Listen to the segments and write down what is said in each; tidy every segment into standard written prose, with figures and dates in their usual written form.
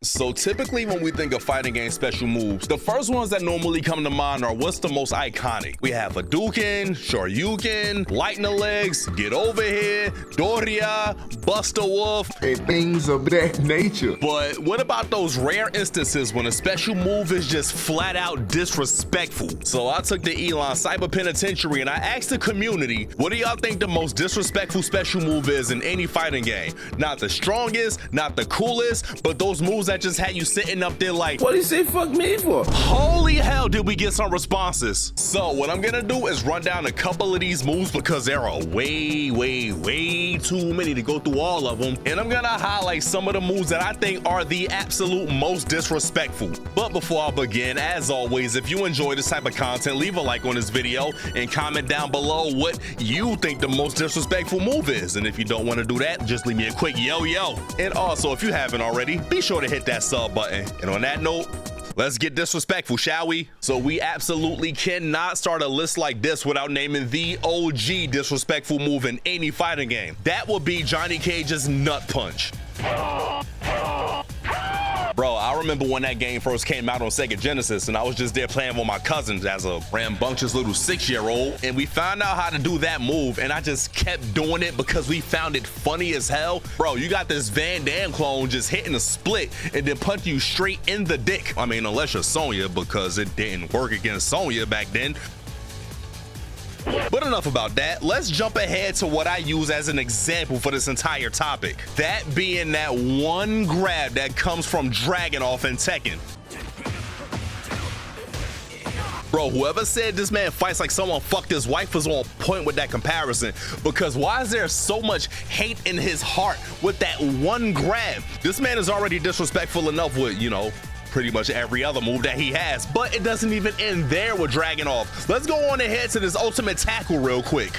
So typically when we think of fighting game special moves, the first ones that normally come to mind are what's the most iconic. We have Hadouken, Shoryuken, Lightning Legs, Get Over Here, Doria, Buster Wolf, and things of that nature. But what about those rare instances when a special move is just flat out disrespectful? So I took the Elon Cyber Penitentiary and I asked the community, what do y'all think the most disrespectful special move is in any fighting game? Not the strongest, not the coolest, but those moves that just had you sitting up there like, what do you say fuck me for? Holy hell, did we get some responses? So what I'm gonna do is run down a couple of these moves because there are way too many to go through all of them. And I'm gonna highlight some of the moves that I think are the absolute most disrespectful. But before I begin, as always, if you enjoy this type of content, leave a like on this video and comment down below what you think the most disrespectful move is. And if you don't want to do that, just leave me a quick yo. And also, if you haven't already, be sure to hit that sub button. And on that note, let's get disrespectful, shall we? So we absolutely cannot start a list like this without naming the OG disrespectful move in any fighting game. That would be Johnny Cage's Nut Punch. Bro, I remember when that game first came out on Sega Genesis and I was just there playing with my cousins as a rambunctious little 6-year-old, and we found out how to do that move and I just kept doing it because we found it funny as hell. Bro, you got this Van Damme clone just hitting a split and then punching you straight in the dick. I mean, unless you're Sonya, because it didn't work against Sonya back then. But enough about that. Let's jump ahead to what I use as an example for this entire topic. That being that one grab that comes from Dragunov in Tekken. Bro, whoever said this man fights like someone fucked his wife was on point with that comparison, because why is there so much hate in his heart with that one grab? This man is already disrespectful enough with, you know, pretty much every other move that he has, but it doesn't even end there with Dragunov. Let's go on ahead to this ultimate tackle real quick.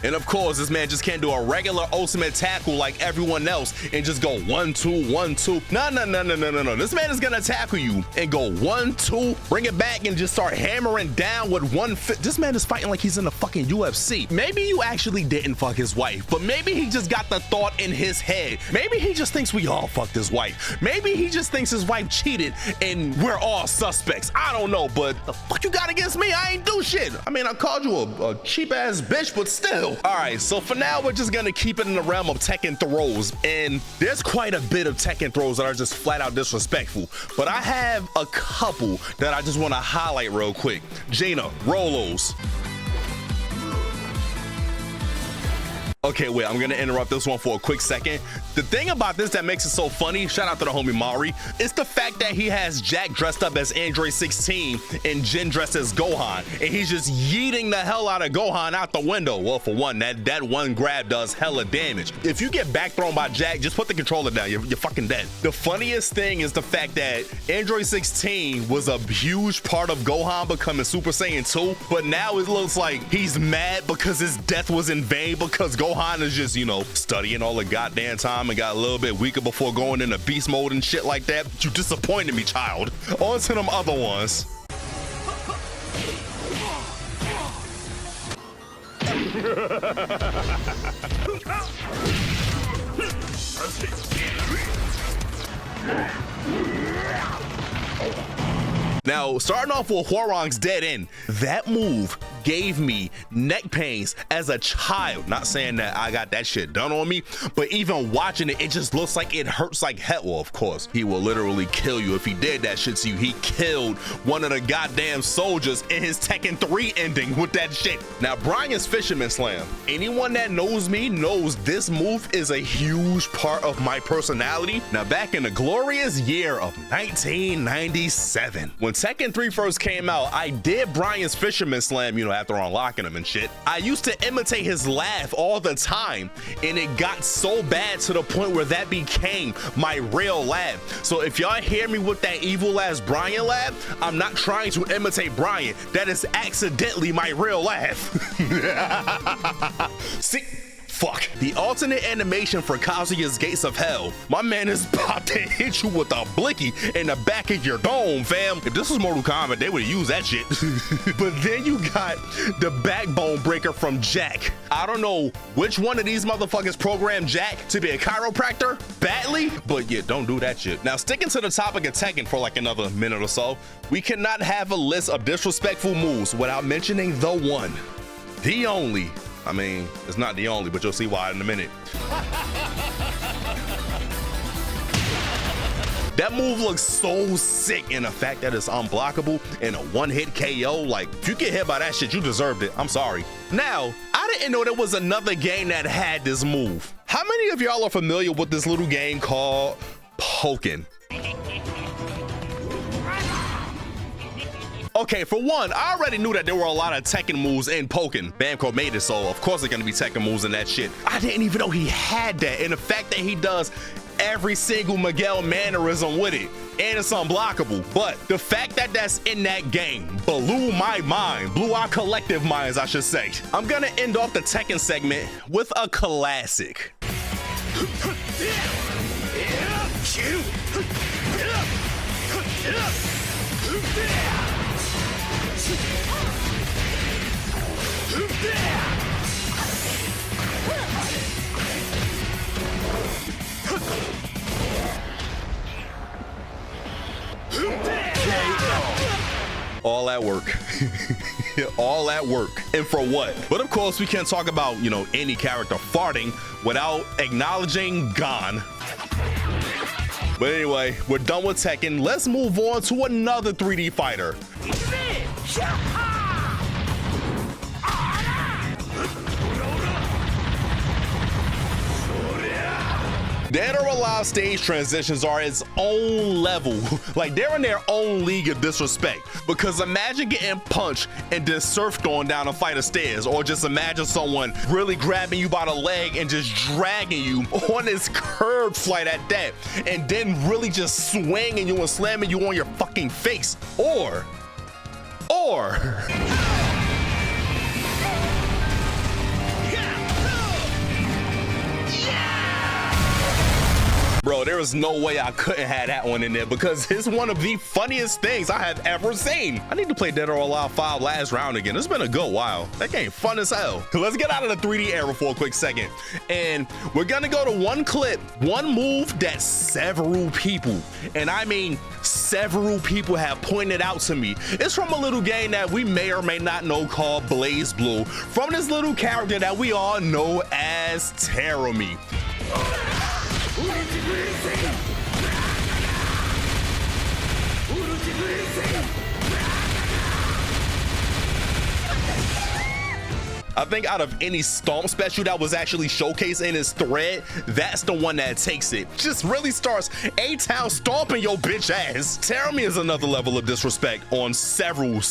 And of course, this man just can't do a regular ultimate tackle like everyone else and just go 1-2, 1-2. No. This man is gonna tackle you and go 1-2, bring it back and just start hammering down with 1-5. This man is fighting like he's in the fucking UFC. Maybe you actually didn't fuck his wife, but maybe he just got the thought in his head. Maybe he just thinks we all fucked his wife. Maybe he just thinks his wife cheated and we're all suspects. I don't know, but the fuck you got against me? I ain't do shit. I mean, I called you a cheap ass bitch, but still. All right, so for now, we're just gonna keep it in the realm of Tekken throws, and there's quite a bit of Tekken throws that are just flat out disrespectful, but I have a couple that I just want to highlight real quick. Jaina, Rolos. Okay, wait, I'm gonna interrupt this one for a quick second. The thing about this that makes it so funny, shout out to the homie Mari, is the fact that he has Jack dressed up as Android 16 and Jin dressed as Gohan, and he's just yeeting the hell out of Gohan out the window. Well, for one, that one grab does hella damage. If you get back thrown by Jack, just put the controller down, you're fucking dead. The funniest thing is the fact that Android 16 was a huge part of Gohan becoming Super Saiyan 2, but now it looks like he's mad because his death was in vain because Gohan is just, you know, studying all the goddamn time and got a little bit weaker before going into beast mode and shit like that. You disappointed me, child. On to them other ones. Now, starting off with Hwoarang's dead end, that move gave me neck pains as a child. Not saying that I got that shit done on me, but even watching it, it just looks like it hurts like hell. Well, of course, he will literally kill you if he did that shit to you. He killed one of the goddamn soldiers in his Tekken 3 ending with that shit. Now, Brian's Fisherman Slam. Anyone that knows me knows this move is a huge part of my personality. Now, back in the glorious year of 1997, when Tekken 3 first came out, I did Brian's Fisherman Slam, you know, after unlocking him and shit. I used to imitate his laugh all the time, and it got so bad to the point where that became my real laugh. So if y'all hear me with that evil ass Brian laugh, I'm not trying to imitate Brian. That is accidentally my real laugh. See, fuck. The alternate animation for Kazuya's Gates of Hell. My man is about to hit you with a blicky in the back of your dome, fam. If this was Mortal Kombat, they would use that shit. But then you got the backbone breaker from Jack. I don't know which one of these motherfuckers programmed Jack to be a chiropractor badly, but yeah, don't do that shit. Now, sticking to the topic of Tekken for like another minute or so, we cannot have a list of disrespectful moves without mentioning the one, the only. I mean, it's not the only, but you'll see why in a minute. That move looks so sick, and the fact that it's unblockable and a one-hit KO, like, if you get hit by that shit, you deserved it. I'm sorry. Now, I didn't know there was another game that had this move. How many of y'all are familiar with this little game called Pokken? Okay, for one, I already knew that there were a lot of Tekken moves in Pokken. Bamco made it, so of course there's gonna be Tekken moves in that shit. I didn't even know he had that, and the fact that he does every single Miguel mannerism with it, and it's unblockable. But the fact that that's in that game blew my mind, blew our collective minds, I should say. I'm gonna end off the Tekken segment with a classic. All that work. All that work. And for what? But of course, we can't talk about, you know, any character farting without acknowledging Gon. But anyway, we're done with Tekken. Let's move on to another 3D fighter. Dead or Alive stage transitions are its own level. Like, they're in their own league of disrespect. Because imagine getting punched and then surfed on down a flight of stairs. Or just imagine someone really grabbing you by the leg and just dragging you on this curved flight at that. And then really just swinging you and slamming you on your fucking face. Or... Bro, there is no way I couldn't have that one in there because it's one of the funniest things I have ever seen. I need to play Dead or Alive 5 last round again. It's been a good while. That game fun as hell. Let's get out of the 3D era for a quick second. And we're gonna go to one clip, one move that several people, and I mean several people, have pointed out to me. It's from a little game that we may or may not know called BlazBlue, from this little character that we all know as Terumi. I think out of any Stomp special that was actually showcased in his thread, that's the one that takes it. Just really starts A-Town stomping your bitch ass. Terumi is another level of disrespect on several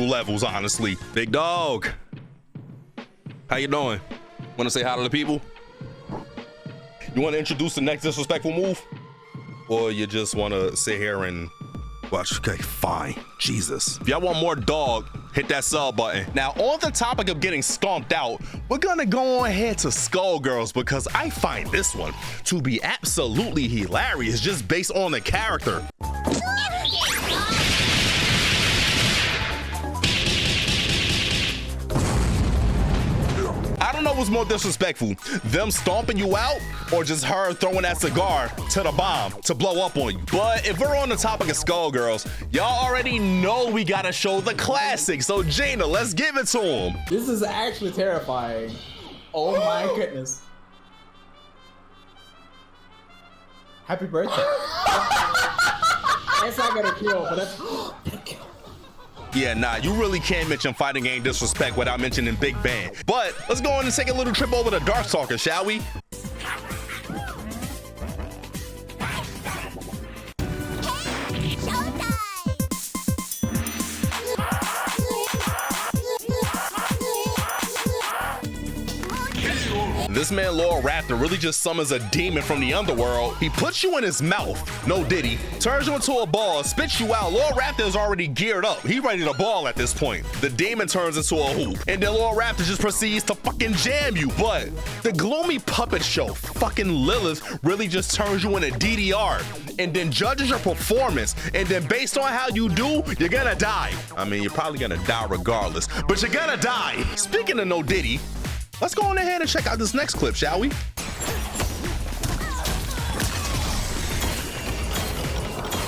levels, honestly. Big dog, how you doing? Want to say hi to the people? You want to introduce the next disrespectful move? Or you just want to sit here and watch? Okay, fine. Jesus. If y'all want more dog, hit that sub button. Now, on the topic of getting stomped out, we're gonna go on ahead to Skullgirls because I find this one to be absolutely hilarious just based on the character. I don't know what's more disrespectful, them stomping you out or just her throwing that cigar to the bomb to blow up on you. But if we're on the topic of Skullgirls, y'all already know we gotta show the classic. So Gina, let's give it to him. This is actually terrifying. Oh my goodness. Happy birthday. That's not gonna kill, but that's Yeah, nah, you really can't mention fighting game disrespect without mentioning Big Bang. But let's go on and take a little trip over to Darkstalkers, shall we? This this man Lord Raptor really just summons a demon from the underworld. He puts you in his mouth, no diddy, turns you into a ball, spits you out. Lord Raptor is already geared up. He ready to ball at this point. The demon turns into a hoop, and then Lord Raptor just proceeds to fucking jam you. But the gloomy puppet show, fucking Lilith, really just turns you into DDR, and then judges your performance, and then based on how you do, you're gonna die. I mean, you're probably gonna die regardless, but you're gonna die. Speaking of no diddy, let's go on ahead and check out this next clip, shall we?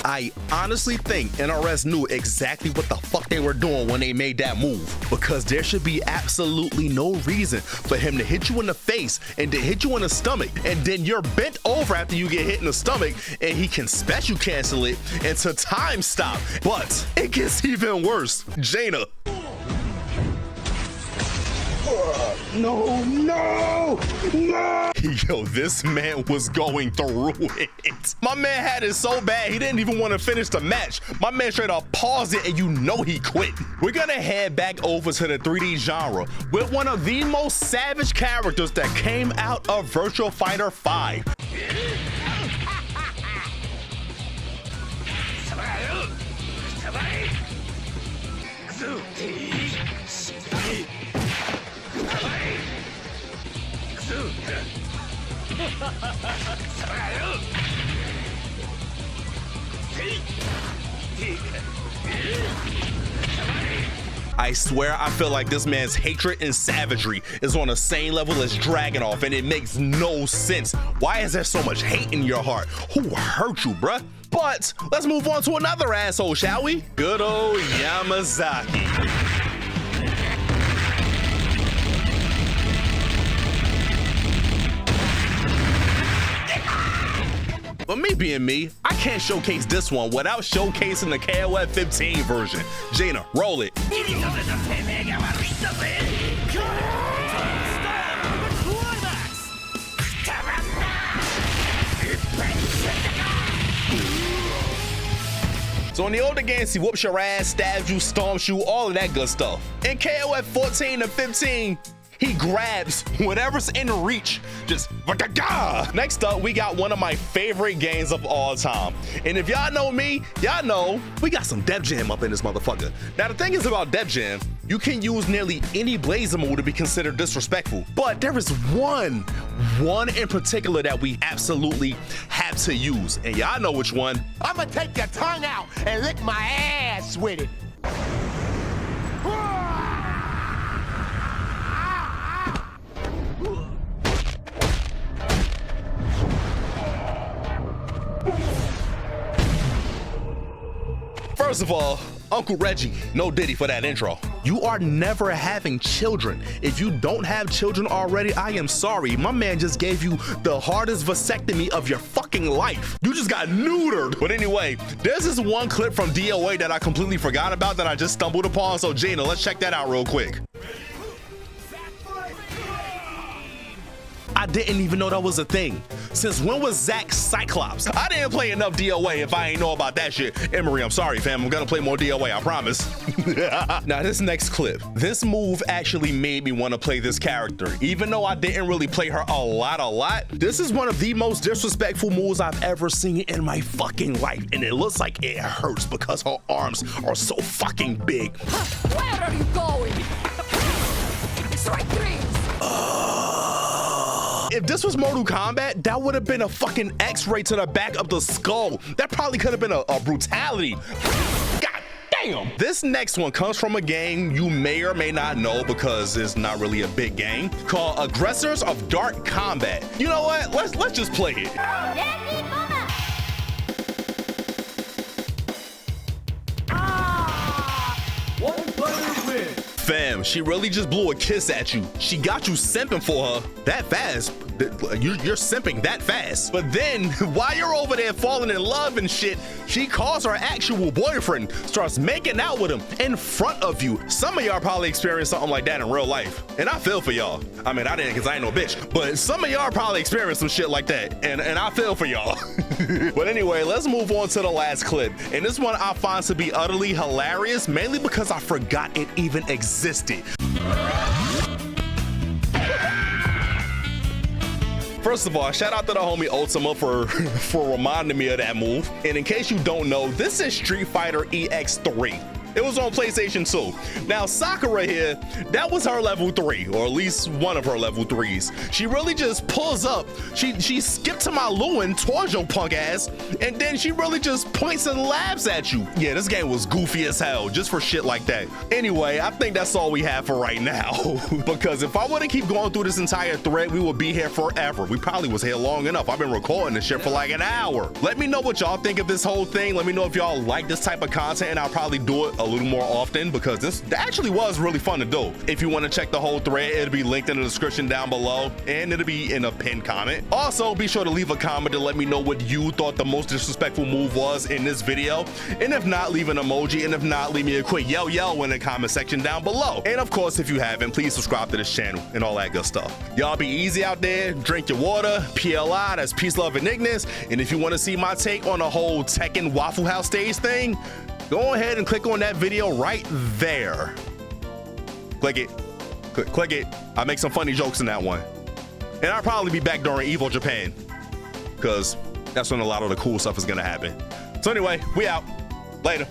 I honestly think NRS knew exactly what the fuck they were doing when they made that move, because there should be absolutely no reason for him to hit you in the face and to hit you in the stomach, and then you're bent over after you get hit in the stomach, and he can special cancel it into time stop. But it gets even worse. Jaina. No. Yo, this man was going through it. My man had it so bad, he didn't even want to finish the match. My man straight up paused it, and you know he quit. We're gonna head back over to the 3D genre with one of the most savage characters that came out of Virtua Fighter 5. I swear I feel like this man's hatred and savagery is on the same level as Dragunov, and it makes no sense. Why is there so much hate in your heart? Who hurt you, bruh? But let's move on to another asshole, shall we? Good old Yamazaki. But me being me, I can't showcase this one without showcasing the KOF 15 version. Jaina, roll it. So in the older games, he whoops your ass, stabs you, stomps you, all of that good stuff. In KOF 14 and 15, he grabs whatever's in reach, just next up, we got one of my favorite games of all time. And if y'all know me, y'all know we got some Def Jam up in this motherfucker. Now the thing is about Def Jam, you can use nearly any BlazBlue to be considered disrespectful, but there is one in particular that we absolutely have to use, and y'all know which one. I'ma take your tongue out and lick my ass with it. First of all, Uncle Reggie, no diddy for that intro. You are never having children. If you don't have children already, I am sorry. My man just gave you the hardest vasectomy of your fucking life. You just got neutered. But anyway, there's this one clip from DOA that I completely forgot about that I just stumbled upon. So Jaina, let's check that out real quick. I didn't even know that was a thing. Since when was Zack Cyclops? I didn't play enough DOA if I ain't know about that shit. Emery, I'm sorry, fam. I'm gonna play more DOA, I promise. Now, this next clip, this move actually made me want to play this character. Even though I didn't really play her a lot, this is one of the most disrespectful moves I've ever seen in my fucking life. And it looks like it hurts because her arms are so fucking big. Where are you going? Strike three. If this was Mortal Kombat, that would have been a fucking X-ray to the back of the skull. That probably could have been a brutality. God damn. This next one comes from a game you may or may not know because it's not really a big game, called Aggressors of Dark Combat. You know what? Let's just play it. One player wins. Fam, she really just blew a kiss at you. She got you simping for her that fast. You're simping that fast. But then, while you're over there falling in love and shit, she calls her actual boyfriend, starts making out with him in front of you. Some of y'all probably experienced something like that in real life. And I feel for y'all. I mean, I didn't because I ain't no bitch. But some of y'all probably experienced some shit like that. And I feel for y'all. But anyway, let's move on to the last clip. And this one I find to be utterly hilarious, mainly because I forgot it even existed. First of all, shout out to the homie Ultima for reminding me of that move. And in case you don't know, this is Street Fighter EX3. It was on PlayStation 2. Now, Sakura here, that was her level 3, or at least one of her level 3s. She really just pulls up. She skipped to my Lewin towards your punk ass, and then she really just points and laughs at you. Yeah, this game was goofy as hell, just for shit like that. Anyway, I think that's all we have for right now. Because if I were to keep going through this entire thread, we would be here forever. We probably was here long enough. I've been recording this shit for like an hour. Let me know what y'all think of this whole thing. Let me know if y'all like this type of content, and I'll probably do it a little more often, because this actually was really fun to do. If you want to check the whole thread, it'll be linked in the description down below, and it'll be in a pinned comment. Also, be sure to leave a comment to let me know what you thought the most disrespectful move was in this video, and if not, leave an emoji, and if not, leave me a quick yell in the comment section down below. And of course, if you haven't, please subscribe to this channel and all that good stuff. Y'all be easy out there, drink your water, PLI, that's peace, love, and Ignant. And if you want to see my take on the whole Tekken Waffle House stage thing, go ahead and click on that video right there. Click it. Click it. I make some funny jokes in that one. And I'll probably be back during Evo Japan, because that's when a lot of the cool stuff is going to happen. So anyway, we out. Later.